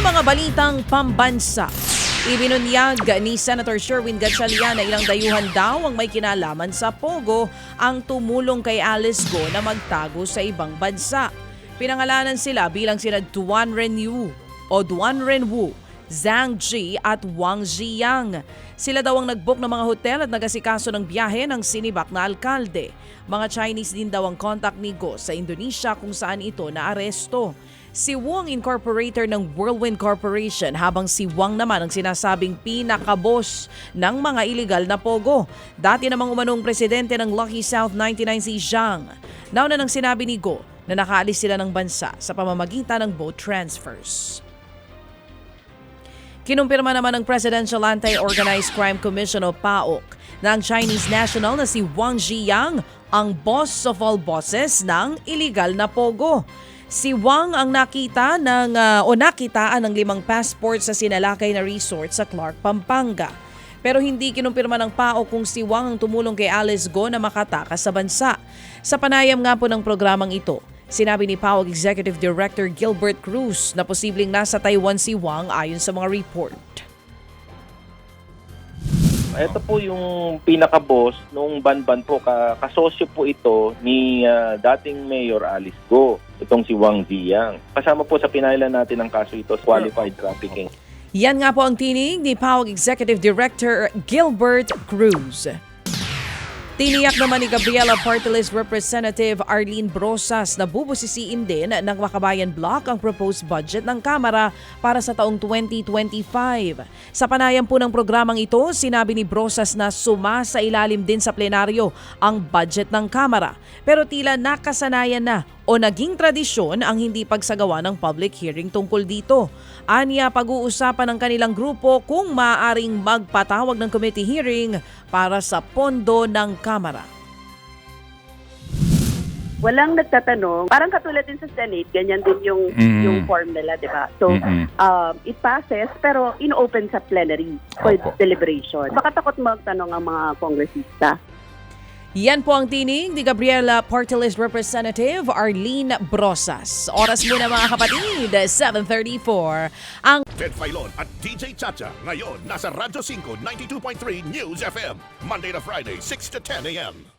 mga balitang pambansa. Ibinunyag ni Senator Sherwin Gatchalian na ilang dayuhan daw ang may kinalaman sa Pogo ang tumulong kay Alice Go na magtago sa ibang bansa. Pinangalanan sila bilang sina Duan Renwu, Zhang Ji at Wang Ziyang. Sila daw ang nag-book ng mga hotel at nagasikaso ng biyahe ng sinibak na alkalde. Mga Chinese din daw ang contact ni Go sa Indonesia kung saan ito naaresto. Si Wu ang incorporator ng Whirlwind Corporation habang si Wang naman ang sinasabing pinaka-boss ng mga iligal na pogo. Dati namang umanong presidente ng Lucky South 99 si Zhang. Nauna nang sinabi ni Go na nakaalis sila ng bansa sa pamamagitan ng boat transfers. Kinumpirma naman ng Presidential Anti-Organized Crime Commission o PAOK na ang Chinese national na si Wang Ziyang ang boss of all bosses ng iligal na pogo. Si Wang ang nakitaan ng 5 passport sa sinalakay na resort sa Clark, Pampanga. Pero hindi kinumpirma ng PAO kung si Wang ang tumulong kay Alice Go na makatakas sa bansa. Sa panayam nga po ng programang ito, sinabi ni PAO Executive Director Gilbert Cruz na posibleng nasa Taiwan si Wang ayon sa mga report. Ito po yung pinaka-boss nung Banban po, kasosyo po ito ni dating Mayor Alice Go, itong si Wang Ziyang. Kasama po sa pinailan natin ang kaso ito, qualified trafficking. Yan nga po ang tinig ni PAO Executive Director Gilbert Cruz. Tiniyak naman ni Gabriela Party List Representative Arlene Brosas na bubusisiin din ng Makabayan Bloc ang proposed budget ng Kamara para sa taong 2025. Sa panayam po ng programang ito, sinabi ni Brosas na sumasailalim din sa plenaryo ang budget ng Kamara. Pero tila nakasanayan na o naging tradisyon ang hindi pagsagawa ng public hearing tungkol dito. Anya, pag-uusapan ng kanilang grupo kung maaaring magpatawag ng committee hearing para sa pondo ng Kamara. Walang nagtatanong. Parang katulad din sa Senate, ganyan din yung form nila, di ba? So, it passes, pero in-open sa plenary for deliberation. Baka takot magtanong ang mga kongresista. Yan po ang tinig ni Gabriela Party List Representative Arlene Brosas. Oras muna mga kapatid, 7:34. Ang Ted Filon at DJ Chacha ngayon nasa Radyo 5 92.3 News FM Monday to Friday 6 to 10 a.m.